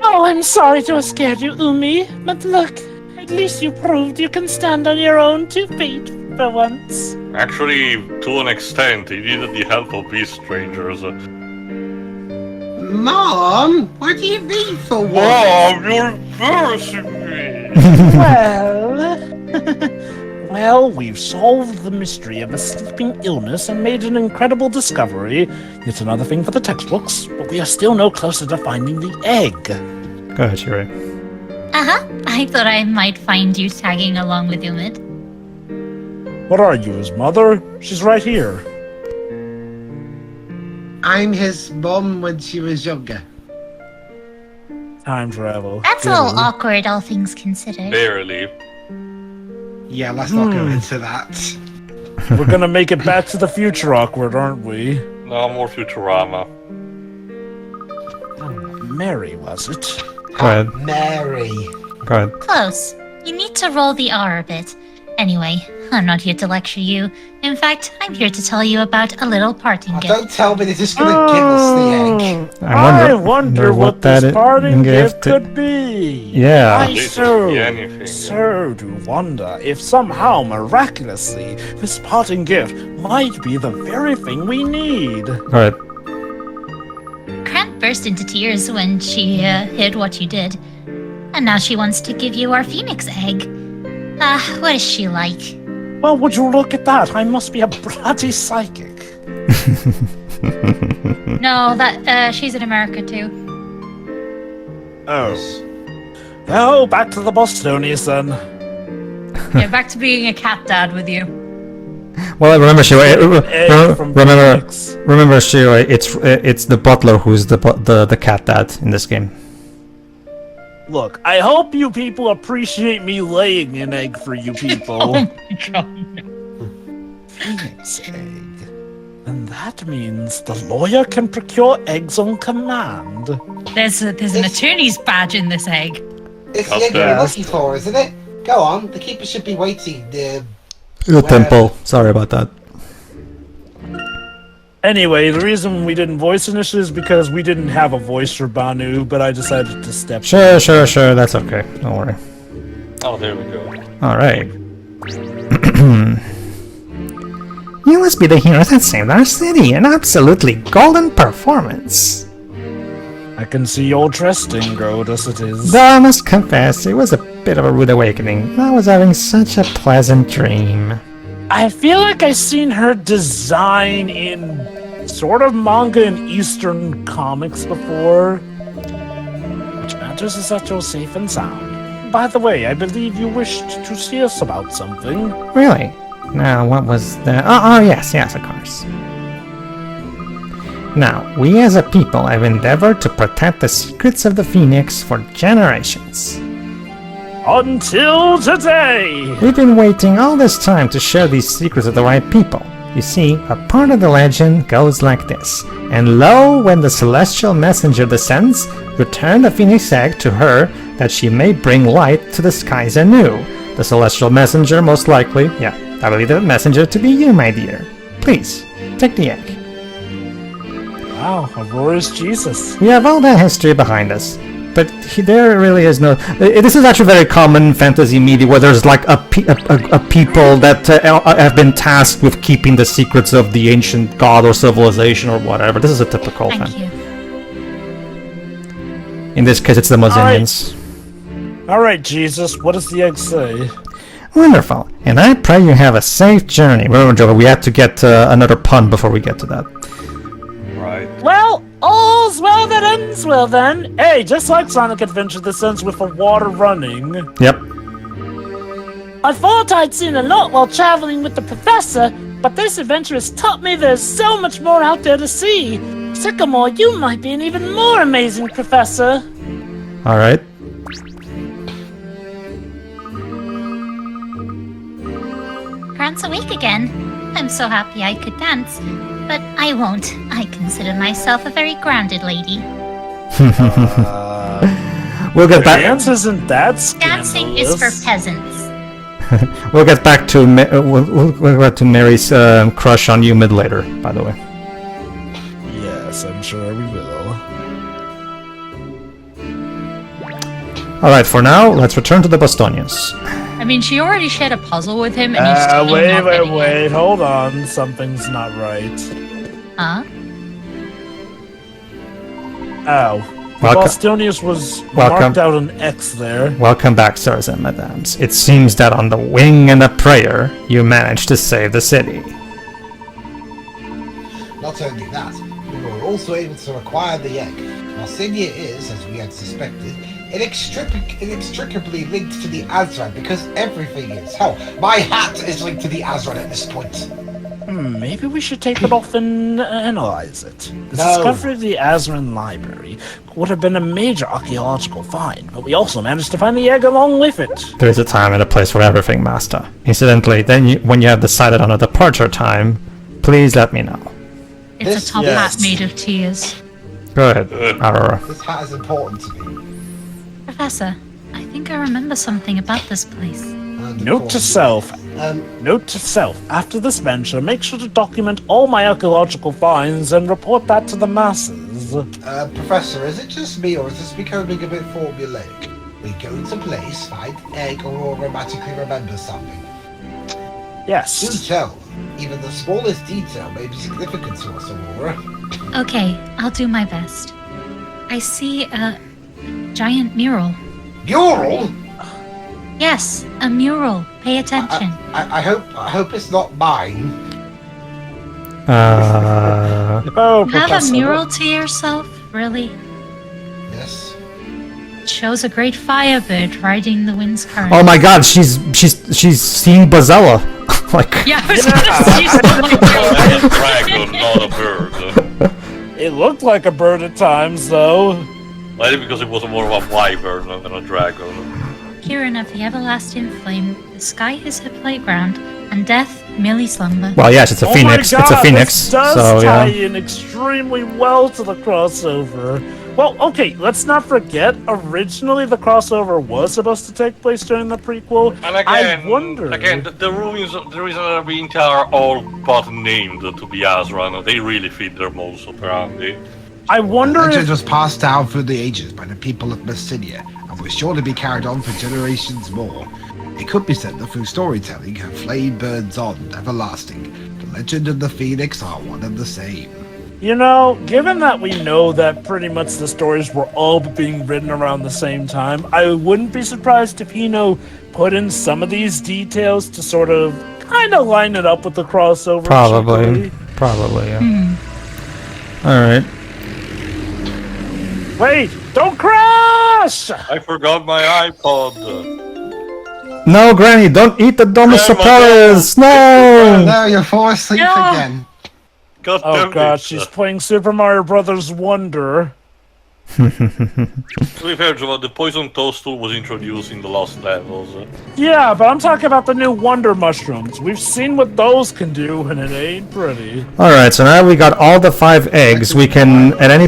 Oh, I'm sorry to have scared you, Umi, but look, at least you proved you can stand on your own 2 feet for once. Actually, to an extent, he needed the help of these strangers. Mom, what do you mean for what? Mom, you're embarrassing me! Well, we've solved the mystery of a sleeping illness and made an incredible discovery. It's another thing for the textbooks, but we are still no closer to finding the egg. Go ahead, Shiri. I thought I might find you tagging along with Umid. What are you, his mother? She's right here. I'm his mom when she was younger. Time travel. That's a little awkward, all things considered. Barely. Yeah, let's not go into that. We're gonna make it back to the future awkward, aren't we? No more Futurama. Mary, was it? Go ahead. Mary. Go ahead. Close. You need to roll the R a bit. Anyway, I'm not here to lecture you. In fact, I'm here to tell you about a little parting gift. Don't tell me they're just gonna give us the egg. I wonder what this that parting gift could- could be. Yeah. I This so could be anything. do wonder if somehow, miraculously, this parting gift might be the very thing we need. Go ahead. Grant burst into tears when she heard what you did. And now she wants to give you our phoenix egg. What is she like? Well, would you look at that? I must be a bloody psychic. No, that she's in America too. Oh. Well, back to the Bostonians then. Yeah, back to being a cat dad with you. Well, remember, Sheila. From Remember, Phoenix. Sheila. It's the butler who's the cat dad in this game. Look, I hope you people appreciate me laying an egg for you people. Oh my god. Phoenix egg. And that means the lawyer can procure eggs on command. There's an attorney's badge in this egg. It's the egg you're looking for, isn't it? Go on, the keeper should be waiting. The temple. Sorry about that. Anyway, the reason we didn't voice finish is because we didn't have a voice for Banu, but I decided to step in. Sure. That's okay. Don't worry. Oh, there we go. All right. You must be the heroes that saved our city. An absolutely golden performance. I can see you're dressed in gold as it is. Though I must confess, it was a bit of a rude awakening. I was having such a pleasant dream. I feel like I've seen her design in sort of manga and Eastern comics before. Which matters is that you're safe and sound. By the way, I believe you wished to see us about something. Really? Now, what was the... Oh, yes, of course. Now, we as a people have endeavored to protect the secrets of the Phoenix for generations. Until today! We've been waiting all this time to share these secrets with the right people. You see, a part of the legend goes like this. And lo, when the celestial messenger descends, return the phoenix egg to her, that she may bring light to the skies anew. The celestial messenger, most likely, I believe the messenger to be you, my dear. Please, take the egg. Wow, Aurora's Jesus. We have all that history behind us. But there really is no... This is actually very common in fantasy media, where there's like a people that have been tasked with keeping the secrets of the ancient god or civilization or whatever. This is a typical Thank thing. you. In this case, it's the Mosinnians. Alright, Jesus, what does the egg say? Wonderful. And I pray you have a safe journey. Remember, Joker, we had to get another pun before we get to that. Right. Well, all's well that ends well then. Hey, just like Sonic Adventure, this ends with the water running. Yep. I thought I'd seen a lot while traveling with the professor, but this adventure has taught me there's so much more out there to see. Sycamore, you might be an even more amazing professor. Alright. Grant's awake again. I'm so happy I could dance, but I won't. I consider myself a very grounded lady. We'll get back. Dance isn't that scandalous. Dancing is for peasants. We'll get back to we'll get back to Mary's crush on you later. By the way. Yes, I'm sure we will. All right. For now, let's return to the Bostonians. I mean, she already shared a puzzle with him, and he's still not getting it. Wait, hold on. Something's not right. Huh? Oh. Welcome. Bostonius was Welcome. marked out an X there. Welcome back, sirs and madams. It seems that on the wing and a prayer, you managed to save the city. Not only that, we were also able to acquire the egg. Mosinnia is, as we had suspected, inextricably linked to the Azran, because everything is. Hell, my hat is linked to the Azran at this point. Maybe we should take it off and analyze it. The No. discovery of the Azran library would have been a major archaeological find, but we also managed to find the egg along with it. There is a time and a place for everything, Master. Incidentally, when you have decided on a departure time, please let me know. It's This- a top yes. hat made of tears. Go ahead, Aurora. This hat is important to me. Professor, I think I remember something about this place. And Note to self. Um, Note to self. After this venture, make sure to document all my archaeological finds and report that to the masses. Professor, is it just me, or is this becoming a bit formulaic? We go to place, find egg, or automatically remember something. Do Yes. tell. Even the smallest detail may be significant to us, Aurora. Okay, I'll do my best. I see a giant mural. Mural? Yes, a mural. Pay attention. I hope it's not mine. Oh, You have a Professor. mural to yourself? Really? Yes. It shows a great firebird riding the wind's current. Oh my god, she's seeing Bazella. Like, Yeah, I was gonna say something That's a dragon, not a bird. It looked like a bird at times, though. Maybe because it was more of a wyvern than a dragon. Kieran of the everlasting flame, the sky is her playground, and death merely slumber. well, yes, it's a Oh phoenix. my God, It's a phoenix. This does So tie yeah. in extremely well to the crossover. Well, okay, let's not forget. Originally, the crossover was supposed to take place during the prequel. And again, I wonder. the reason that we are all but named to be Azran, they really fit their most apparently. I wonder Legend if was passed down through the ages by the people of Mosinnia, and was sure to be carried on for generations more. It could be said that through storytelling, her flame burns on, everlasting. The legend and the phoenix are one and the same. You know, given that we know that pretty much the stories were all being written around the same time, I wouldn't be surprised if put in some of these details to sort of kind of line it up with the crossover. Probably. cheaply. Probably, yeah. Alright. Wait, don't crash! I forgot my iPod. No, Granny, don't eat the Domus Saparis! No! No, you're falling asleep No. again. God Oh damn god, it. she's playing Super Mario Brothers Wonder. To be fair, Joe, the poison toadstool was introduced in the last levels. Yeah, but I'm talking about the new Wonder Mushrooms. We've seen what those can do, and it ain't pretty. Alright, so now we got all the 5 eggs. We can, at any...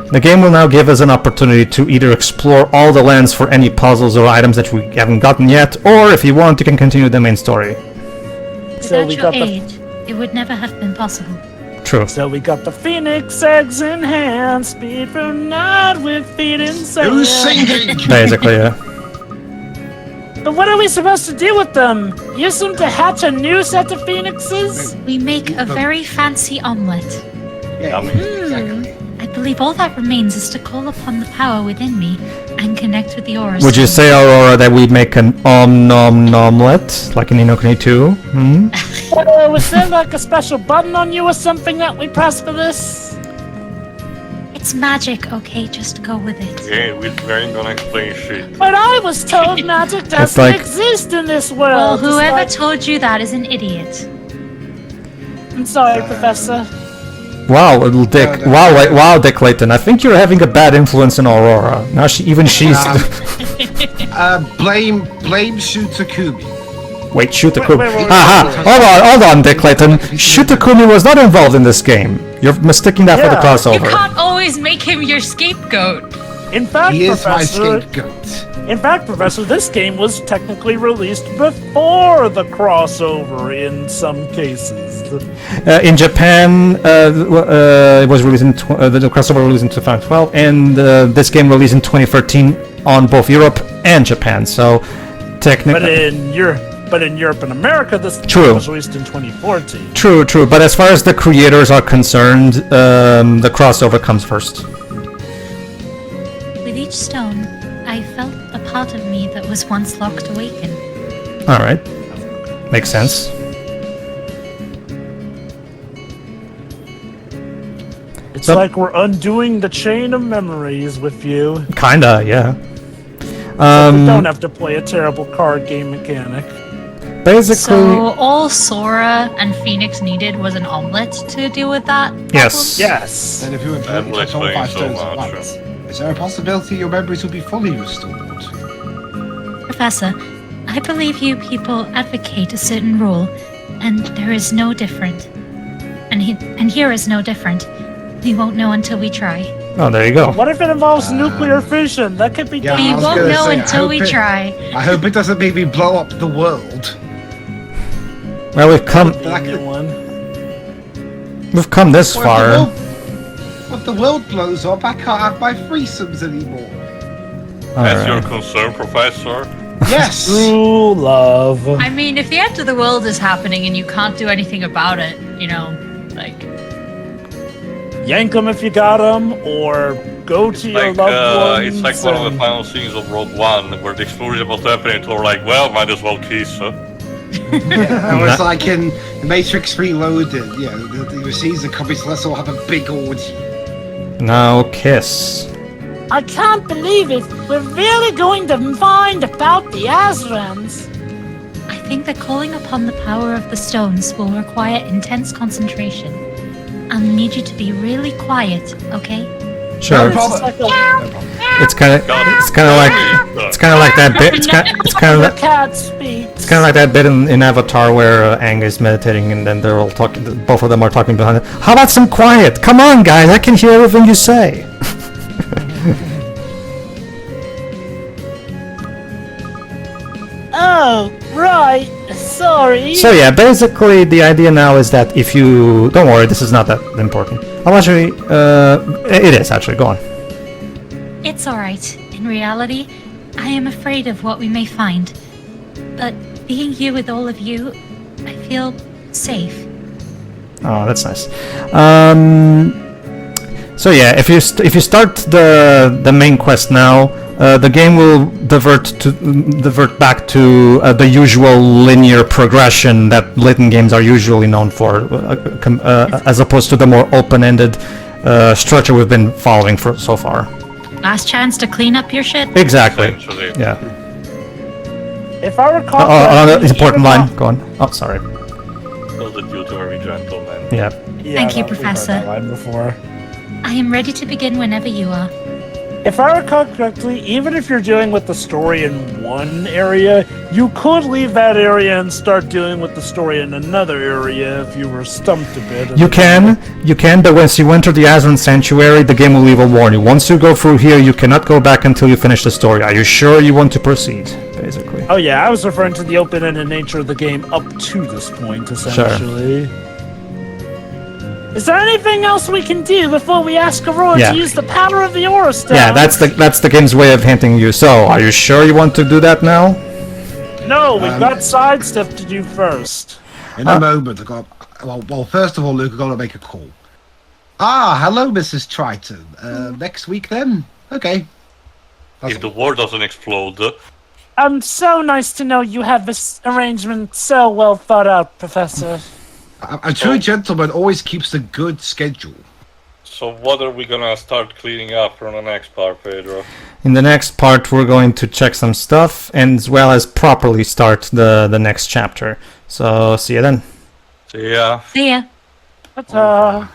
The game will now give us an opportunity to either explore all the lands for any puzzles or items that we haven't gotten yet, or if you want, you can continue the main story. So Without we your got the aid, it would never have been possible. True. So we got the Phoenix eggs in hand, speed for night with feet in sand. Who's singing? Basically, yeah. But what are we supposed to do with them? Use them to hatch a new set of phoenixes? We make a very fancy omelette. Yeah, exactly. I believe all that remains is to call upon the power within me and connect with the aura. Would you say, Aurora, that we make an nom-nom-nomlet, like in Inokuni 2? Hmm? Was there like a special button on you or something that we press for this? It's magic, okay? Just go with it. Yeah, we ain't gonna explain shit. But I was told magic doesn't like- exist in this Well, world. just whoever like- told you that is an idiot. I'm sorry, Professor. Wow, little Dick. No. Wow, Dick Layton. I think you're having a bad influence on Aurora. Now she's... Blame Shutakumi. Wait, Shutakumi. wait. Aha! Hold on, Dick Layton. Shutakumi was not involved in this game. You're mistaking that for the Yeah. You crossover. can't always make him your scapegoat. In fact, He is my Professor, scapegoat. in fact, Professor, this game was technically released before the crossover in some cases. In Japan, it was released in the crossover released in 2012, and this game released in 2013 on both Europe and Japan. So, But technically, in Europe and America, this True. was released in 2014. true. But as far as the creators are concerned, the crossover comes first. With each stone, I felt a part of me that was once locked awaken. All right, makes sense. It's So- like we're undoing the chain of memories with you. Kinda, yeah. We don't have to play a terrible card game mechanic. Basically, So all Sora and Phoenix needed was an omelet to deal with that. yes. Yes. Then if you That will touch all explain 5 so stones at much. once, is there a possibility your memories will be fully restored? Professor, I believe you people advocate a certain rule, and there is no different. And here is no different. We won't know until we try. Oh, there you go. What if it involves nuclear fission? That could be Yeah, We I was won't gonna know say, I until hope we it- try. I hope it doesn't make me blow up the world. Well, we've come a new one. this What if the far. world- If the world blows up, I can't have my threesomes anymore. That's Alright. your concern, Professor? Yes! True love. I mean, if the end of the world is happening and you can't do anything about it, you know, like... Yank them if you got them, or go to your loved ones. It's like one of the final scenes of Rogue One, where the explosion about to happen, and we're like, well, might as well kiss, huh? Or it's like in Matrix Reloaded, you know, the machines and copies, let's all have a big orgy. Now kiss. I can't believe it. We're really going to find about the Azrans. I think that calling upon the power of the stones will require intense concentration. I'll need you to be really quiet, okay? Sure. It's like It's kind of like that bit. It's kind of the like cat speaks. it's kind of like that bit in Avatar where Aang is meditating and then they're all talking. Both of them are talking behind it. How about some quiet? Come on, guys! I can hear everything you say. Oh, right. Sorry. So yeah, basically the idea now is that if you don't worry, this is not that important. I'll actually, it is actually. Go on. It's alright. In reality, I am afraid of what we may find. But being here with all of you, I feel safe. Oh, that's nice. So yeah, if you start the main quest now, the game will divert back to the usual linear progression that Layton games are usually known for, as opposed to the more open-ended structure we've been following for so far. Last chance to clean up your shit? Exactly. Essentially. Yeah. If I recall, Another correctly, important even line. Go on. Oh, sorry. Those are due to very gentlemen. Yeah. Yeah, Thank you, we've heard Professor. that line before. I am ready to begin whenever you are. If I recall correctly, even if you're dealing with the story in one area, you could leave that area and start dealing with the story in another area if you were stumped a bit. You can, but once you enter the Azran Sanctuary, the game will leave a warning. Once you go through here, you cannot go back until you finish the story. Are you sure you want to proceed, basically? Oh yeah, I was referring to the open-ended nature of the game up to this point, essentially. Is there anything else we can do before we ask Aurora Yeah. to use the power of the Aura Stone? Yeah, that's the game's way of hinting you. So, are you sure you want to do that now? No, we've got side stuff to do first. In a moment, I got. Well, first of all, Luke, I got to make a call. Ah, hello, Mrs. Triton. Next week then? Okay. If the war doesn't explode, So nice to know you have this arrangement so well thought out, Professor. A true gentleman always keeps a good schedule. so what are we gonna start cleaning up on the next part, Pedro? In the next part, we're going to check some stuff, and as well as properly start the next chapter. So, see you then. See ya. See ya. Ta-ta.